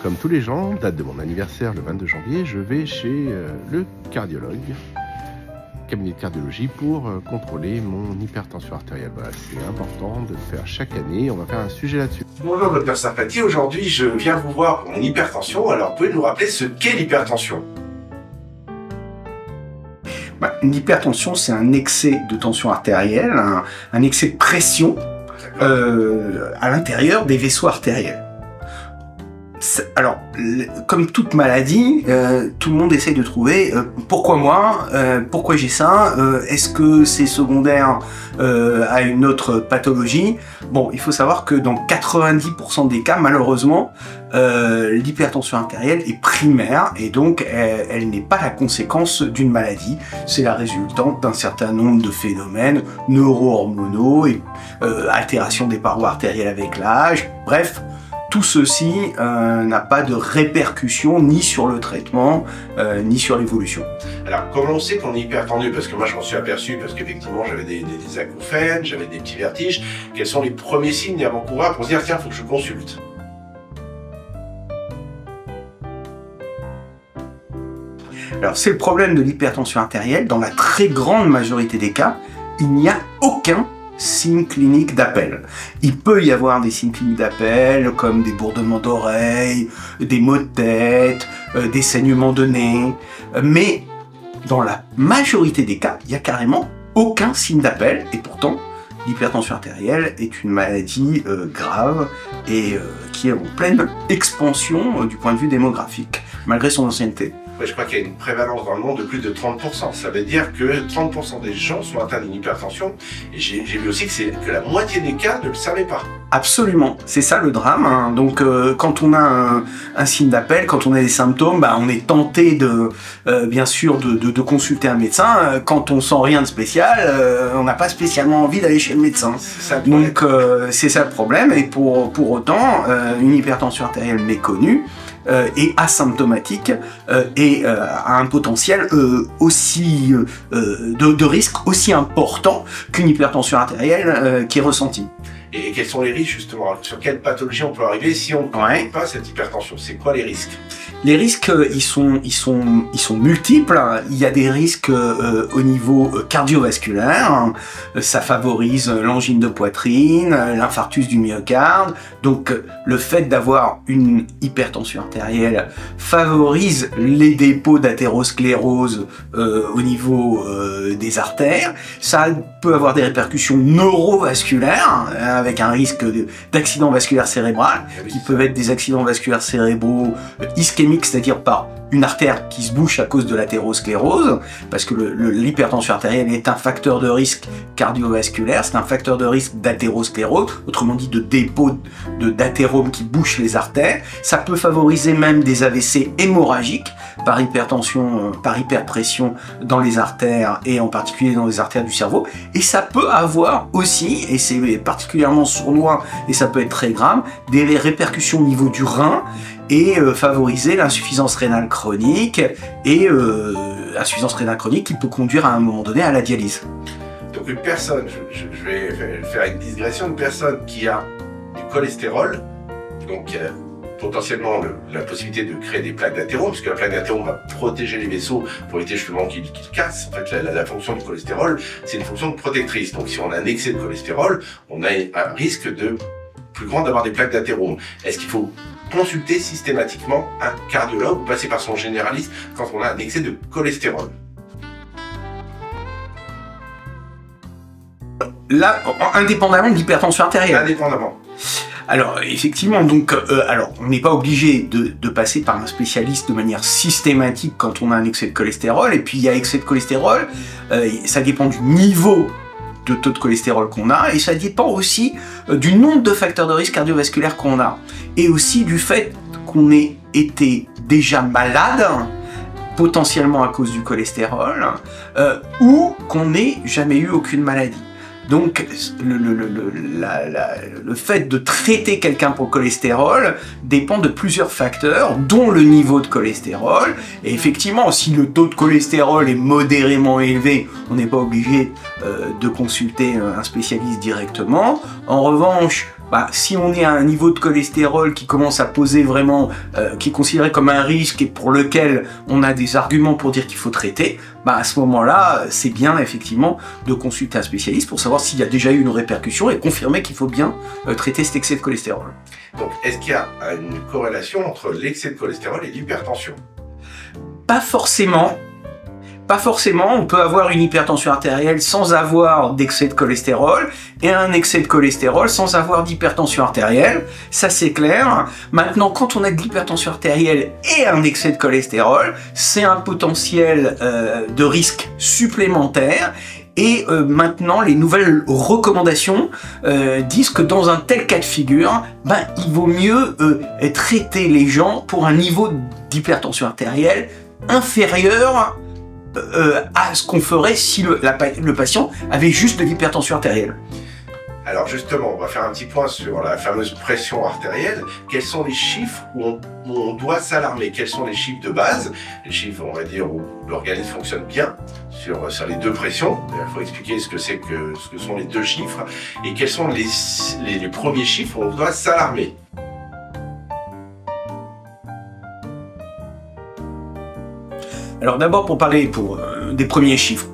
Comme tous les gens, date de mon anniversaire le 22 janvier, je vais chez le cardiologue, cabinet de cardiologie, pour contrôler mon hypertension artérielle. Voilà, c'est important de le faire chaque année, on va faire un sujet là-dessus. Bonjour docteur Sympathie, aujourd'hui je viens vous voir pour mon hypertension, alors pouvez nous rappeler ce qu'est l'hypertension? Une hypertension, c'est un excès de tension artérielle, un excès de pression à l'intérieur des vaisseaux artériels. Alors, comme toute maladie, tout le monde essaye de trouver pourquoi moi, pourquoi j'ai ça, est-ce que c'est secondaire à une autre pathologie. Bon, il faut savoir que dans 90% des cas, malheureusement, l'hypertension artérielle est primaire et donc elle n'est pas la conséquence d'une maladie, c'est la résultante d'un certain nombre de phénomènes neuro-hormonaux et altération des parois artérielles avec l'âge, bref. Tout ceci n'a pas de répercussion ni sur le traitement, ni sur l'évolution. Alors, comment on sait qu'on est hypertendu? Parce que moi, je m'en suis aperçu, parce qu'effectivement, j'avais des acouphènes, j'avais des petits vertiges. Quels sont les premiers signes avant-coureurs pour se dire, tiens, il faut que je consulte? Alors, c'est le problème de l'hypertension artérielle. Dans la très grande majorité des cas, il n'y a aucun signes cliniques d'appel. Il peut y avoir des signes cliniques d'appel comme des bourdonnements d'oreilles, des maux de tête, des saignements de nez, mais dans la majorité des cas, il n'y a carrément aucun signe d'appel et pourtant l'hypertension artérielle est une maladie grave et qui est en pleine expansion du point de vue démographique, malgré son ancienneté. Ouais, je crois qu'il y a une prévalence dans le monde de plus de 30%. Ça veut dire que 30% des gens sont atteints d'une hypertension. Et j'ai vu aussi que la moitié des cas ne le savaient pas. Absolument, c'est ça le drame. Hein. Donc quand on a un signe d'appel, quand on a des symptômes, on est tenté de, bien sûr de consulter un médecin. Quand on sent rien de spécial, on n'a pas spécialement envie d'aller chez le médecin. Donc c'est ça le problème. Et pour autant, une hypertension artérielle méconnue et asymptomatique et a un potentiel aussi de risque aussi important qu'une hypertension artérielle qui est ressentie. Et quels sont les risques justement? Sur quelle pathologie on peut arriver si on ne connaît pas cette hypertension? C'est quoi les risques? Les risques, ils sont multiples. Il y a des risques au niveau cardiovasculaire. Ça favorise l'angine de poitrine, l'infarctus du myocarde. Donc, le fait d'avoir une hypertension artérielle favorise les dépôts d'athérosclérose au niveau des artères. Ça peut avoir des répercussions neurovasculaires avec un risque d'accident vasculaire cérébral, qui peuvent être des accidents vasculaires cérébraux ischémiques, c'est-à-dire par une artère qui se bouche à cause de l'athérosclérose, parce que l'hypertension artérielle est un facteur de risque cardiovasculaire, c'est un facteur de risque d'athérosclérose, autrement dit de dépôt d'athérome qui bouche les artères. Ça peut favoriser même des AVC hémorragiques par hypertension, par hyperpression dans les artères et en particulier dans les artères du cerveau. Et ça peut avoir aussi, et c'est particulièrement sournois et ça peut être très grave, des répercussions au niveau du rein et favoriser l'insuffisance rénale chronique et insuffisance rénale chronique qui peut conduire à un moment donné à la dialyse. Donc une personne, je vais faire une digression, une personne qui a du cholestérol, donc potentiellement la possibilité de créer des plaques d'athérome, parce que la plaque d'athérome va protéger les vaisseaux pour éviter justement qu'ils cassent. En fait, la fonction du cholestérol, c'est une fonction protectrice. Donc si on a un excès de cholestérol, on a un risque plus grand d'avoir des plaques d'athérome. Est-ce qu'il faut consulter systématiquement un cardiologue ou passer par son généraliste quand on a un excès de cholestérol? Là, indépendamment de l'hypertension artérielle. Indépendamment. Alors, effectivement, donc, alors, on n'est pas obligé de passer par un spécialiste de manière systématique quand on a un excès de cholestérol. Et puis, il y a excès de cholestérol, ça dépend du niveau de taux de cholestérol qu'on a, et ça dépend aussi du nombre de facteurs de risque cardiovasculaire qu'on a, et aussi du fait qu'on ait été déjà malade, potentiellement à cause du cholestérol, ou qu'on n'ait jamais eu aucune maladie. Donc, le fait de traiter quelqu'un pour le cholestérol dépend de plusieurs facteurs, dont le niveau de cholestérol. Et effectivement, si le taux de cholestérol est modérément élevé, on n'est pas obligé de consulter un spécialiste directement. En revanche, si on est à un niveau de cholestérol qui commence à poser vraiment, qui est considéré comme un risque et pour lequel on a des arguments pour dire qu'il faut traiter, à ce moment-là, c'est bien effectivement de consulter un spécialiste pour savoir s'il y a déjà eu une répercussion et confirmer qu'il faut bien traiter cet excès de cholestérol. Donc, est-ce qu'il y a une corrélation entre l'excès de cholestérol et l'hypertension? Pas forcément. Pas forcément, on peut avoir une hypertension artérielle sans avoir d'excès de cholestérol et un excès de cholestérol sans avoir d'hypertension artérielle, ça c'est clair. Maintenant, quand on a de l'hypertension artérielle et un excès de cholestérol, c'est un potentiel de risque supplémentaire. Et maintenant, les nouvelles recommandations disent que dans un tel cas de figure, il vaut mieux traiter les gens pour un niveau d'hypertension artérielle inférieur à ce qu'on ferait si le patient avait juste de l'hypertension artérielle. Alors justement, on va faire un petit point sur la fameuse pression artérielle. Quels sont les chiffres où on doit s'alarmer? Quels sont les chiffres de base? Les chiffres, on va dire, où l'organisme fonctionne bien sur les deux pressions. Il faut expliquer ce que sont les deux chiffres et quels sont les premiers chiffres où on doit s'alarmer. Alors d'abord pour parler des premiers chiffres,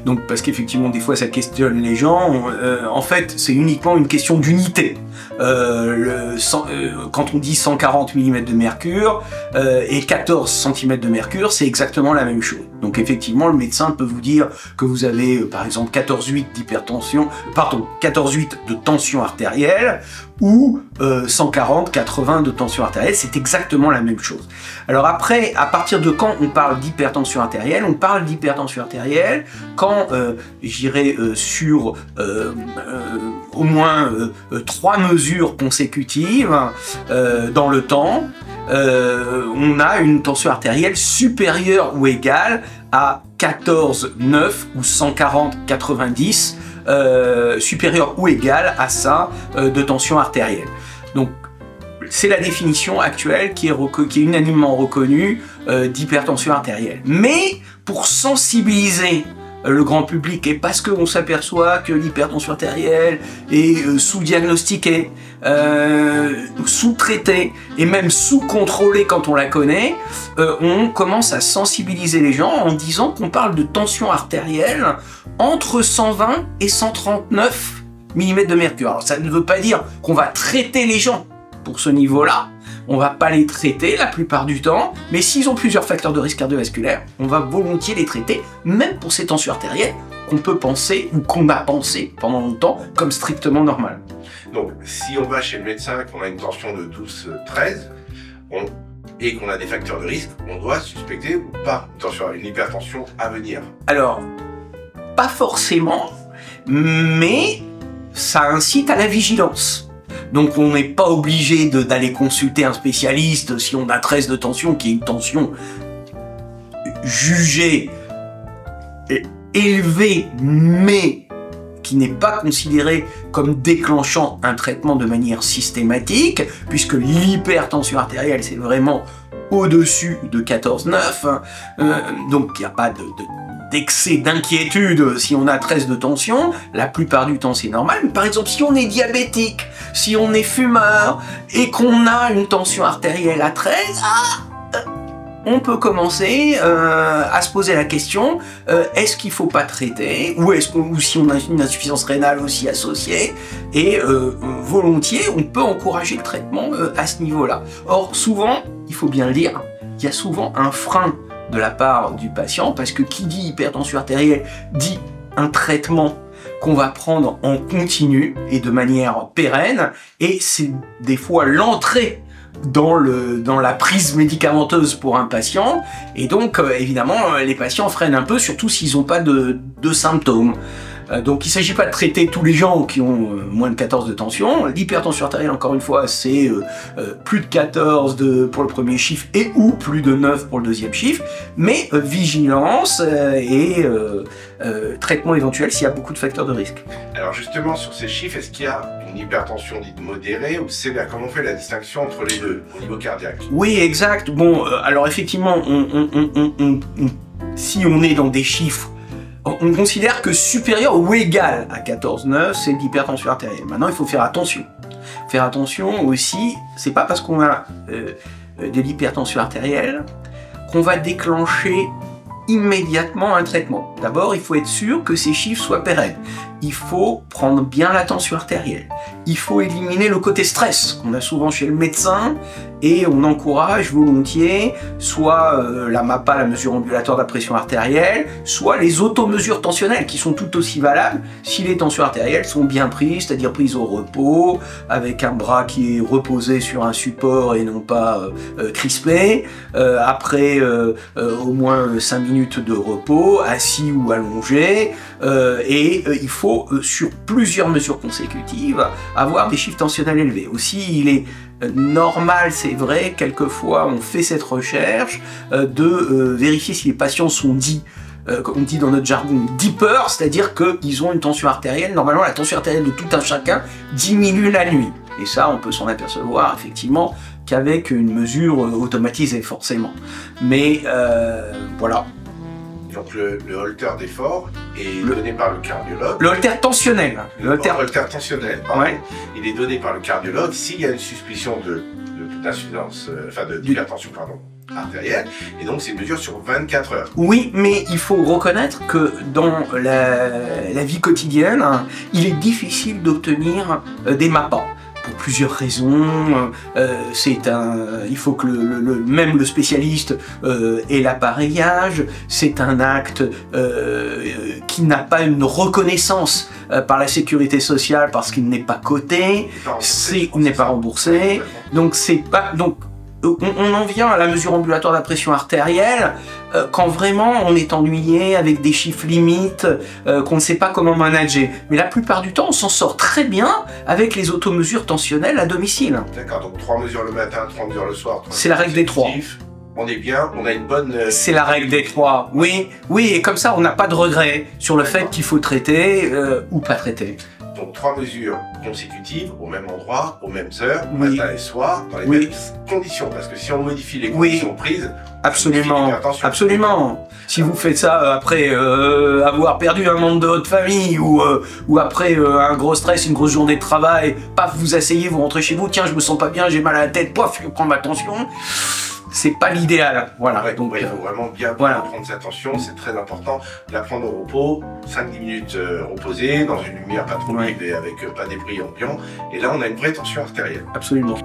donc parce qu'effectivement des fois ça questionne les gens, en fait c'est uniquement une question d'unité. Quand on dit 140 mm de mercure et 14 cm de mercure, c'est exactement la même chose. Donc effectivement le médecin peut vous dire que vous avez par exemple 14,8 d'hypertension, pardon, 14,8 de tension artérielle ou 140-80 de tension artérielle, c'est exactement la même chose. Alors après, à partir de quand on parle d'hypertension artérielle? On parle d'hypertension artérielle quand, j'irai sur au moins 3 mesures consécutives dans le temps, on a une tension artérielle supérieure ou égale à 14,9 ou 140-90, supérieur ou égal à ça de tension artérielle. Donc c'est la définition actuelle qui est unanimement reconnue d'hypertension artérielle. Mais pour sensibiliser le grand public et parce qu'on s'aperçoit que l'hypertension artérielle est sous-diagnostiquée, sous-traitée et même sous-contrôlée quand on la connaît, on commence à sensibiliser les gens en disant qu'on parle de tension artérielle entre 120 et 139 mm de mercure. Alors ça ne veut pas dire qu'on va traiter les gens pour ce niveau-là, on va pas les traiter la plupart du temps, mais s'ils ont plusieurs facteurs de risque cardiovasculaire, on va volontiers les traiter, même pour ces tensions artérielles qu'on peut penser, ou qu'on a pensé pendant longtemps, comme strictement normales. Donc, si on va chez le médecin et qu'on a une tension de 12-13, et qu'on a des facteurs de risque, on doit suspecter ou pas une hypertension à venir. Alors, pas forcément, mais ça incite à la vigilance. Donc on n'est pas obligé d'aller consulter un spécialiste si on a 13 de tension, qui est une tension jugée élevée, mais qui n'est pas considérée comme déclenchant un traitement de manière systématique, puisque l'hypertension artérielle, c'est vraiment au-dessus de 14,9, donc il n'y a pas d'excès d'inquiétude si on a 13 de tension, la plupart du temps c'est normal. Mais par exemple, si on est diabétique, si on est fumeur et qu'on a une tension artérielle à 13, on peut commencer à se poser la question, est-ce qu'il ne faut pas traiter, ou si on a une insuffisance rénale aussi associée, et volontiers on peut encourager le traitement à ce niveau-là. Or souvent, il faut bien le dire, il y a souvent un frein de la part du patient, parce que qui dit hypertension artérielle dit un traitement qu'on va prendre en continu et de manière pérenne, et c'est des fois l'entrée dans la prise médicamenteuse pour un patient, et donc évidemment les patients freinent un peu, surtout s'ils n'ont pas de symptômes. Donc il ne s'agit pas de traiter tous les gens qui ont moins de 14 de tension. L'hypertension artérielle, encore une fois, c'est plus de 14 pour le premier chiffre et ou plus de 9 pour le deuxième chiffre. Mais vigilance et traitement éventuel s'il y a beaucoup de facteurs de risque. Alors justement, sur ces chiffres, est-ce qu'il y a une hypertension dite modérée ou sévère? Comment on fait la distinction entre les deux au niveau cardiaque? Oui, exact. Bon, alors effectivement, si on est dans des chiffres, on considère que supérieur ou égal à 14,9, c'est l'hypertension artérielle. Maintenant, il faut faire attention. Il faire attention aussi, c'est pas parce qu'on a de l'hypertension artérielle qu'on va déclencher immédiatement un traitement. D'abord, il faut être sûr que ces chiffres soient pérennes. Il faut prendre bien la tension artérielle. Il faut éliminer le côté stress qu'on a souvent chez le médecin et on encourage volontiers soit la MAPA, la mesure ambulatoire de la pression artérielle, soit les automesures tensionnelles qui sont tout aussi valables si les tensions artérielles sont bien prises, c'est-à-dire prises au repos, avec un bras qui est reposé sur un support et non pas crispé, après au moins 5 minutes de repos, assis ou allongé, et il faut sur plusieurs mesures consécutives avoir des chiffres tensionnels élevés. Aussi, il est normal, c'est vrai, quelquefois on fait cette recherche de vérifier si les patients sont dits, comme on dit dans notre jargon, deeper, c'est-à-dire qu'ils ont une tension artérielle. Normalement, la tension artérielle de tout un chacun diminue la nuit. Et ça, on peut s'en apercevoir effectivement qu'avec une mesure automatisée, forcément. Mais voilà. Donc le holter d'effort est donné par le cardiologue. Le holter tensionnel. Le holter tensionnel, pardon. Ouais. Il est donné par le cardiologue s'il y a une suspicion d'insuffisance, d'hypertension artérielle, et donc c'est une mesure sur 24 heures. Oui, mais il faut reconnaître que dans la vie quotidienne, il est difficile d'obtenir des MAPA. Pour plusieurs raisons, il faut que même le spécialiste ait l'appareillage, c'est un acte qui n'a pas une reconnaissance par la sécurité sociale parce qu'il n'est pas coté, il n'est pas remboursé, donc c'est pas... Donc, on en vient à la mesure ambulatoire de la pression artérielle quand vraiment on est ennuyé avec des chiffres limites qu'on ne sait pas comment manager. Mais la plupart du temps, on s'en sort très bien avec les automesures tensionnelles à domicile. D'accord, donc 3 mesures le matin, 3 mesures le soir. C'est la règle des 3. On est bien, on a une bonne... C'est la règle des 3, oui, oui, et comme ça on n'a pas de regret sur le fait qu'il faut traiter ou pas traiter. Donc 3 mesures consécutives au même endroit, aux mêmes heures, matin et soir, dans les mêmes conditions. Parce que si on modifie les conditions prises, absolument, absolument. Si vous faites ça après avoir perdu un membre de votre famille ou après un gros stress, une grosse journée de travail, paf, vous asseyez, vous rentrez chez vous, tiens, je me sens pas bien, j'ai mal à la tête, paf, je prends ma tension. C'est pas l'idéal, voilà. Ouais, donc il faut vraiment bien prendre sa tension, c'est très important. La prendre au repos, 5-10 minutes reposée, dans une lumière pas trop vive et avec pas des bruits ambiants. Et là, on a une vraie tension artérielle. Absolument.